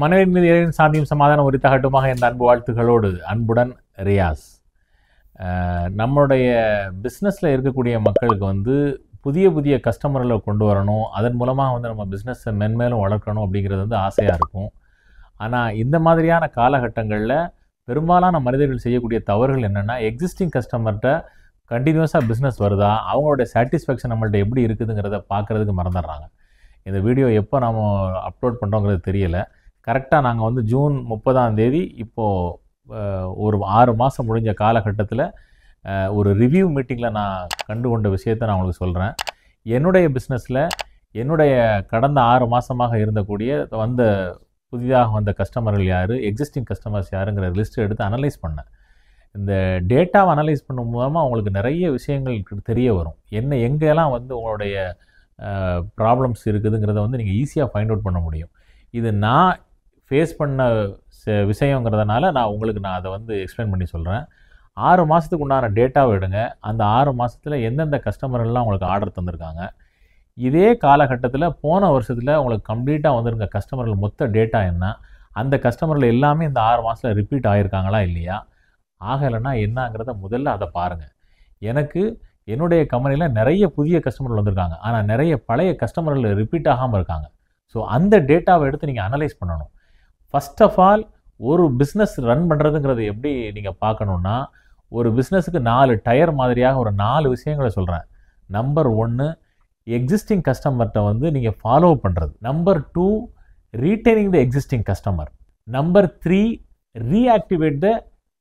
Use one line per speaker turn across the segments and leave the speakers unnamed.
மனைவின் மீது இறைவன் சாந்தியும் சமாதானம் உரித்தாகட்டுமாக என்ற அன்பு வாழ்த்துக்களோடு அன்புடன் ரியாஸ். நம்மளுடைய பிஸ்னஸில் இருக்கக்கூடிய மக்களுக்கு வந்து புதிய புதிய கஸ்டமர்களை கொண்டு வரணும், அதன் மூலமாக வந்து நம்ம பிஸ்னஸை மென்மேலும் வளர்க்கணும் அப்படிங்கிறது வந்து ஆசையாக இருக்கும். ஆனால் இந்த மாதிரியான காலகட்டங்களில் பெரும்பாலான மனிதர்கள் செய்யக்கூடிய தவறுகள் என்னென்னா, எக்ஸிஸ்டிங் கஸ்டமர்கிட்ட கண்டினியூஸாக பிஸ்னஸ் வருதா, அவங்களோட சாட்டிஸ்ஃபேக்ஷன் நம்மள்ட்ட எப்படி இருக்குதுங்கிறத பார்க்குறதுக்கு மறந்துடுறாங்க. இந்த வீடியோ எப்போ நாம் அப்லோட் பண்ணுறோங்கிறது தெரியலை. கரெக்டாக நாங்கள் வந்து ஜூன் 30 இப்போது ஒரு 6 மாதம் முடிஞ்ச காலகட்டத்தில் ஒரு ரிவ்யூ மீட்டிங்கில் நான் கண்டுகொண்ட விஷயத்தை நான் உங்களுக்கு சொல்கிறேன். என்னுடைய பிஸ்னஸில் என்னுடைய கடந்த 6 மாதமாக இருந்தக்கூடிய புதிதாக வந்த கஸ்டமர்கள் யார், எக்ஸிஸ்டிங் கஸ்டமர்ஸ் யாருங்கிற லிஸ்ட்டு எடுத்து அனலைஸ் பண்ணேன். இந்த டேட்டாவை அனலைஸ் பண்ணும் மூலமாக உங்களுக்கு நிறைய விஷயங்கள் தெரிய வரும். எங்கெல்லாம் வந்து உங்களுடைய ப்ராப்ளம்ஸ் இருக்குதுங்கிறத வந்து நீங்கள் ஈஸியாக ஃபைண்ட் அவுட் பண்ண முடியும். இது நான் ஃபேஸ் பண்ண விஷயங்கிறதுனால நான் அதை வந்து எக்ஸ்பிளைன் பண்ணி சொல்கிறேன். 6 மாதத்துக்கு உண்டான டேட்டாவை எடுங்க. அந்த 6 மாதத்தில் எந்தெந்த கஸ்டமர்கள்லாம் உங்களுக்கு ஆர்டர் தந்திருக்காங்க, இதே காலகட்டத்தில் போன வருஷத்தில் உங்களுக்கு கம்ப்ளீட்டாக வந்துருங்க கஸ்டமர்கள் மொத்த டேட்டா என்ன, அந்த கஸ்டமர்கள் எல்லாமே இந்த 6 மாதத்தில் ரிப்பீட் ஆகியிருக்காங்களா இல்லையா, ஆகலைன்னா என்னங்கிறத முதல்ல அதை பாருங்கள். எனக்கு என்னுடைய கம்பெனியில் நிறைய புதிய கஸ்டமர்கள் வந்திருக்காங்க, ஆனால் நிறைய பழைய கஸ்டமர்கள் ரிப்பீட் ஆகாமல் இருக்காங்க. ஸோ அந்த டேட்டாவை எடுத்து நீங்கள் அனலைஸ் பண்ணணும். ஃபஸ்ட் ஆஃப் ஆல் ஒரு பிஸ்னஸ் ரன் பண்ணுறதுங்கிறது எப்படி நீங்கள் பார்க்கணுன்னா, ஒரு பிஸ்னஸுக்கு 4 டயர் மாதிரியாக ஒரு 4 விஷயங்களை சொல்கிறேன். நம்பர் 1 எக்ஸிஸ்டிங் கஸ்டமர்கிட்ட வந்து நீங்கள் ஃபாலோ பண்ணுறது. Number 2 retaining the existing customer. Number 3 reactivate the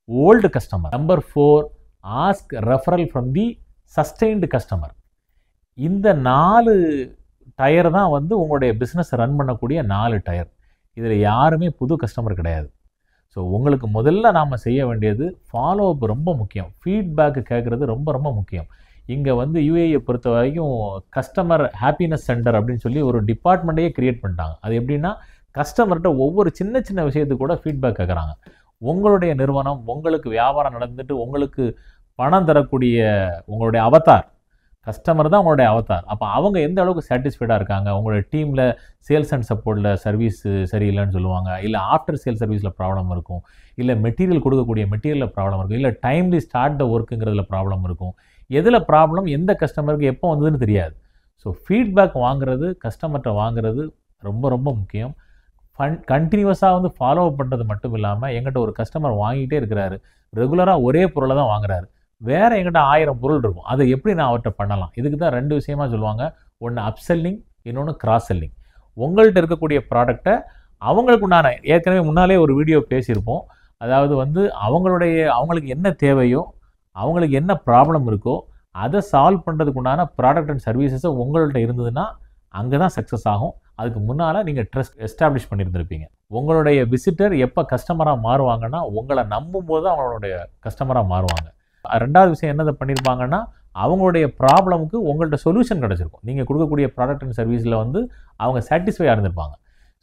old customer. Number 4 ask referral from the sustained customer. இந்த 4 டயர் தான் வந்து உங்களுடைய பிஸ்னஸ் ரன் பண்ணக்கூடிய 4 டயர். இதில் யாருமே புது கஸ்டமர் கிடையாது. ஸோ உங்களுக்கு முதல்ல நாம் செய்ய வேண்டியது ஃபாலோ அப் ரொம்ப முக்கியம். ஃபீட்பேக்கு கேட்குறது ரொம்ப ரொம்ப முக்கியம். இங்கே வந்து யூஏஇயை பொறுத்த வரைக்கும் கஸ்டமர் ஹாப்பினஸ் சென்டர் அப்படின்னு சொல்லி ஒரு டிபார்ட்மெண்ட்டையே க்ரியேட் பண்ணிட்டாங்க. அது எப்படின்னா, கஸ்டமர்கிட்ட ஒவ்வொரு சின்ன சின்ன விஷயத்துக்கு கூட ஃபீட்பேக் கேட்குறாங்க. உங்களுடைய நிறுவனம், உங்களுக்கு வியாபாரம் நடந்துட்டு உங்களுக்கு பணம் தரக்கூடிய உங்களுடைய அவதார் கஸ்டமர் தான் உங்களுடைய அவதார். அப்போ அவங்க எந்த அளவுக்கு சாட்டிஸ்ஃபைடாக இருக்காங்க, உங்களுடைய டீமில் சேல்ஸ் அண்ட் சப்போர்ட்டில் சர்வீஸ் சரியில்லைன்னு சொல்லுவாங்க, இல்லை ஆஃப்டர் சேல் சர்வீஸில் ப்ராப்ளம் இருக்கும், இல்லை மெட்டீரியல் கொடுக்கக்கூடிய மெட்டீரியலில் ப்ராப்ளம் இருக்கும், இல்லை டைம்லி ஸ்டார்ட் த ஒர்க்குங்கிறதுல ப்ராப்ளம் இருக்கும். எதில் ப்ராப்ளம், எந்த கஸ்டமருக்கு எப்போ வந்ததுன்னு தெரியாது. ஸோ ஃபீட்பேக் வாங்குறது, கஸ்டமர்கிட்ட வாங்குறது ரொம்ப ரொம்ப முக்கியம். கண்டினியூஸாக வந்து ஃபாலோ அப் பண்ணுறது மட்டும் இல்லாமல், எங்கிட்ட ஒரு கஸ்டமர் வாங்கிட்டே இருக்கிறாரு, ரெகுலராக ஒரே பொருளை தான் வாங்குறாரு, வேறு எங்கிட்ட 1000 பொருள் இருக்கும், அதை எப்படி நான் அவர்கிட்ட பண்ணலாம்? இதுக்கு தான் 2 விஷயமா சொல்லுவாங்க. ஒன்று அப்செல்லிங், இன்னொன்று கிராஸ் செல்லிங். உங்கள்கிட்ட இருக்கக்கூடிய ப்ராடக்டை அவங்களுக்கு உண்டான, ஏற்கனவே முன்னாலே ஒரு வீடியோ பேசியிருப்போம், அதாவது வந்து அவங்களுக்கு என்ன தேவையோ, அவங்களுக்கு என்ன ப்ராப்ளம் இருக்கோ அதை சால்வ் பண்ணுறதுக்கு உண்டான ப்ராடக்ட் அண்ட் சர்வீசஸை உங்கள்கிட்ட இருந்ததுன்னா அங்கே தான் சக்ஸஸ் ஆகும். அதுக்கு முன்னால் நீங்கள் ட்ரஸ்ட் எஸ்டாப்ளிஷ் பண்ணியிருந்திருப்பீங்க. உங்களுடைய விசிட்டர் எப்போ கஸ்டமராக மாறுவாங்கன்னா, உங்களை நம்பும் போது தான் அவங்களுடைய கஸ்டமராக மாறுவாங்க. 2வது விஷயம் என்னதை பண்ணியிருப்பாங்கன்னா, அவங்களுடைய ப்ராப்ளமுக்கு உங்கள்கிட்ட சொல்யூஷன் கிடச்சிருக்கும். நீங்கள் கொடுக்கக்கூடிய ப்ராடக்ட் அண்ட் சர்வீஸில் வந்து அவங்க சாட்டிஸ்ஃபையாக இருந்திருப்பாங்க.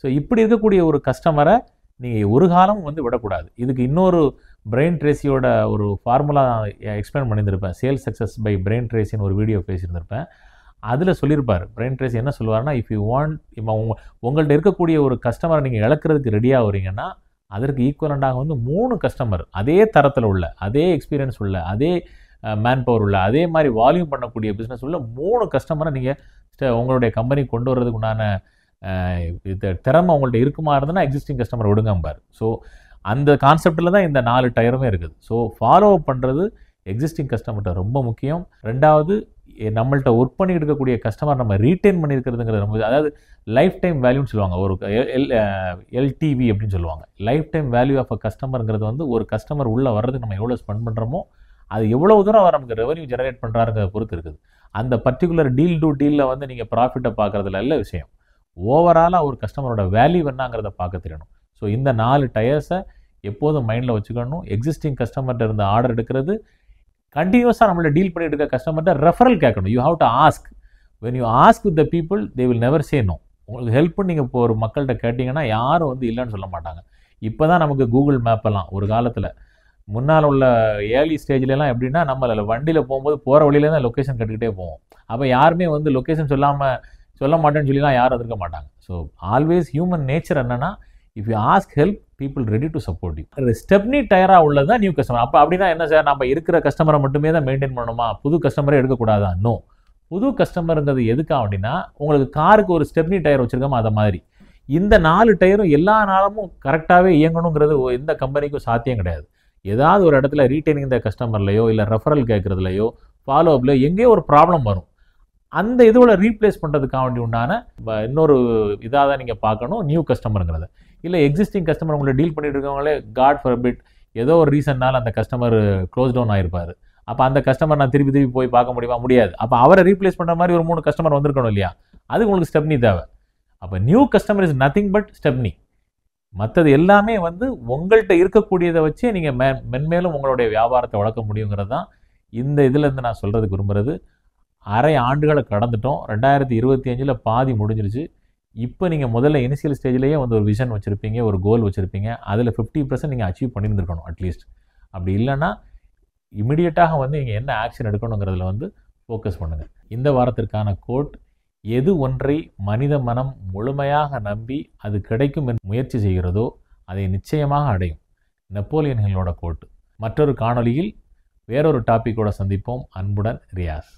ஸோ இப்படி இருக்கக்கூடிய ஒரு கஸ்டமரை நீங்கள் ஒரு காலம் வந்து விடக்கூடாது. இதுக்கு இன்னொரு பிரெயின் ட்ரேசியோட ஒரு ஃபார்முலா எக்ஸ்பிளைன் பண்ணியிருந்திருப்பேன். சேல்ஸ் சக்ஸஸ் பை பிரெயின் ட்ரேசின்னு ஒரு வீடியோ பேசியிருந்திருப்பேன். அதில் சொல்லியிருப்பார் பிரெயின் ட்ரேசி என்ன சொல்லுவார்னா, இஃப் யூ வாண்ட், இப்போ உங்கள்கிட்ட இருக்கக்கூடிய ஒரு கஸ்டமரை நீங்கள் இழக்கிறதுக்கு ரெடியாக வரீங்கன்னா, அதற்கு ஈக்குவலண்டாக வந்து 3 கஸ்டமர் அதே தரத்தில் உள்ள, அதே எக்ஸ்பீரியன்ஸ் உள்ள, அதே மேன் பவர் உள்ள, அதே மாதிரி வால்யூம் பண்ணக்கூடிய பிஸ்னஸ் உள்ள 3 கஸ்டமரை நீங்கள் உங்களுடைய கம்பெனி கொண்டு வர்றதுக்கு உண்டான திறமை உங்கள்கிட்ட இருக்குமா இருந்ததுன்னா எக்ஸிஸ்டிங் கஸ்டமர் விடுங்கம்பார். ஸோ அந்த கான்செப்டில் தான் இந்த 4 டயருமே இருக்குது. ஸோ ஃபாலோ அப் பண்ணுறது எக்ஸிஸ்டிங் கஸ்டமர்கிட்ட ரொம்ப முக்கியம். 2வது நம்மள்கிட்ட ஒர்க் பண்ணிட்டு இருக்கக்கூடிய கஸ்டமர் நம்ம ரீட்டைன் பண்ணியிருக்கிறதுங்கிறது ரொம்ப, அதாவது லைஃப் டைம் வேல்யூன்னு சொல்லுவாங்க, ஒரு எல்டிவி அப்படின்னு சொல்லுவாங்க. Life time value of a கஸ்டமருங்கிறது வந்து ஒரு கஸ்டமர் உள்ளே வர்றதுக்கு நம்ம எவ்வளோ ஸ்பெண்ட் பண்ணுறோமோ அது எவ்வளோ தூரம் அவர் நமக்கு ரெவன்யூ ஜெனரேட் பண்ணுறாருங்கிறத பொறுத்து இருக்குது. அந்த பர்டிகுலர் டீலில் வந்து நீங்கள் ப்ராஃபிட்டை பார்க்குறதுல நல்ல விஷயம். ஓவராலாக ஒரு கஸ்டமரோட வேல்யூ என்னங்கிறத பார்க்க தெரியணும். ஸோ இந்த 4 டயர்ஸை எப்போதும் மைண்டில் வச்சுக்கணும். எக்ஸிஸ்டிங் கஸ்டமர்கிட்ட இருந்து ஆர்டர் எடுக்கிறது, கண்டினியூஸாக நம்மளை டீல் பண்ணிட்டு இருக்க கஸ்டமர்கிட்ட ரெஃபரல் கேட்கணும். You have to ask. When you ask with the people, they will never say no. உங்களுக்கு ஹெல்ப் நீங்கள் இப்போ ஒரு மக்கள்கிட்ட கேட்டிங்கன்னா யாரும் வந்து இல்லைன்னு சொல்ல மாட்டாங்க. இப்போ தான் நமக்கு கூகுள் மேப்பெல்லாம், ஒரு காலத்தில் முன்னால் உள்ள ஏர்லி ஸ்டேஜ்லாம் எப்படின்னா, நம்ம வண்டியில் போகும்போது போகிற வழியில தான் லொக்கேஷன் கட்டுக்கிட்டே போவோம். அப்போ யாருமே வந்து லொக்கேஷன் சொல்ல மாட்டேன்னு சொல்லிலாம் யாரும் இருக்க மாட்டாங்க. ஸோ ஆல்வேஸ் ஹியூமன் நேச்சர் என்னென்னா, if you ask help people ready to support you. Stepney டயராக உள்ளது தான் நியூ கஸ்டமர். அப்போ அப்படின்னா என்ன சார், நம்ம இருக்கிற கஸ்டமரை மட்டுமே தான் மெயின்டைன் பண்ணணுமா, புது கஸ்டமரே எடுக்கக்கூடாதா? நோ. புது கஸ்டமருங்கிறது எதுக்காக அப்படின்னா, உங்களுக்கு காருக்கு ஒரு ஸ்டெப்னி டயர் வச்சுருக்கோமா அதை மாதிரி இந்த 4 டயரும் எல்லா நாளமும் கரெக்டாகவே இயங்கணுங்கிறது எந்த கம்பெனிக்கும் சாத்தியம் கிடையாது. ஏதாவது ஒரு இடத்துல ரீட்டைனிங் இந்த கஸ்டமர்லையோ இல்லை ரெஃபரல் கேட்குறதுலையோ ஃபாலோ அப்லையோ எங்கேயோ ஒரு ப்ராப்ளம் வரும். அந்த இதுவோட ரீப்ளேஸ் பண்ணுறதுக்காக வேண்டி உண்டான இன்னொரு இதாக தான் நீங்கள் பார்க்கணும் நியூ கஸ்டமருங்கிறத. இல்லை எக்ஸிஸ்டிங் கஸ்டமர் உங்களை டீல் பண்ணிட்டு இருக்கவங்களே காட் ஃபார்பிட் ஏதோ ஒரு ரீசன்னால் அந்த கஸ்டமர் க்ளோஸ் டவுன் ஆகிருப்பார். அப்போ அந்த கஸ்டமர் நான் திருப்பி போய் பார்க்க முடியுமா? முடியாது. அப்போ அவரை ரீப்ளேஸ் பண்ணுற மாதிரி ஒரு 3 கஸ்டமர் வந்திருக்கணும் இல்லையா? அது உங்களுக்கு ஸ்டெப்னி தேவை. அப்போ new customer is nothing but stepney. மற்றது எல்லாமே உங்கள்கிட்ட இருக்கக்கூடியதை வச்சே நீங்கள் மென்மேலும் உங்களுடைய வியாபாரத்தை வளர்க்க முடியுங்கிறது தான் இந்த இதிலேருந்து நான் சொல்கிறதுக்கு விரும்புகிறது. அரை ஆண்டுகளை கடந்துட்டோம். 2025 பாதி முடிஞ்சிருச்சு. இப்போ நீங்கள் முதல்ல இனிஷியல் ஸ்டேஜ்லேயே ஒரு விஷன் வச்சுருப்பீங்க, ஒரு கோல் வச்சுருப்பீங்க. அதில் 50% நீங்கள் அச்சீவ் பண்ணியிருந்துருக்கணும் அட்லீஸ்ட். அப்படி இல்லைன்னா இமிடியட்டாக நீங்கள் என்ன ஆக்ஷன் எடுக்கணுங்கிறதுல ஃபோக்கஸ் பண்ணுங்கள். இந்த வாரத்திற்கான கோட், எது ஒன்றை மனித மனம் முழுமையாக நம்பி அது கிடைக்கும் என்று முயற்சி செய்கிறதோ அதை நிச்சயமாக அடையும். நெப்போலியன் ஹில்லோட கோட். மற்றொரு காணொளியில் வேறொரு டாப்பிக்கோட சந்திப்போம். அன்புடன் ரியாஸ்.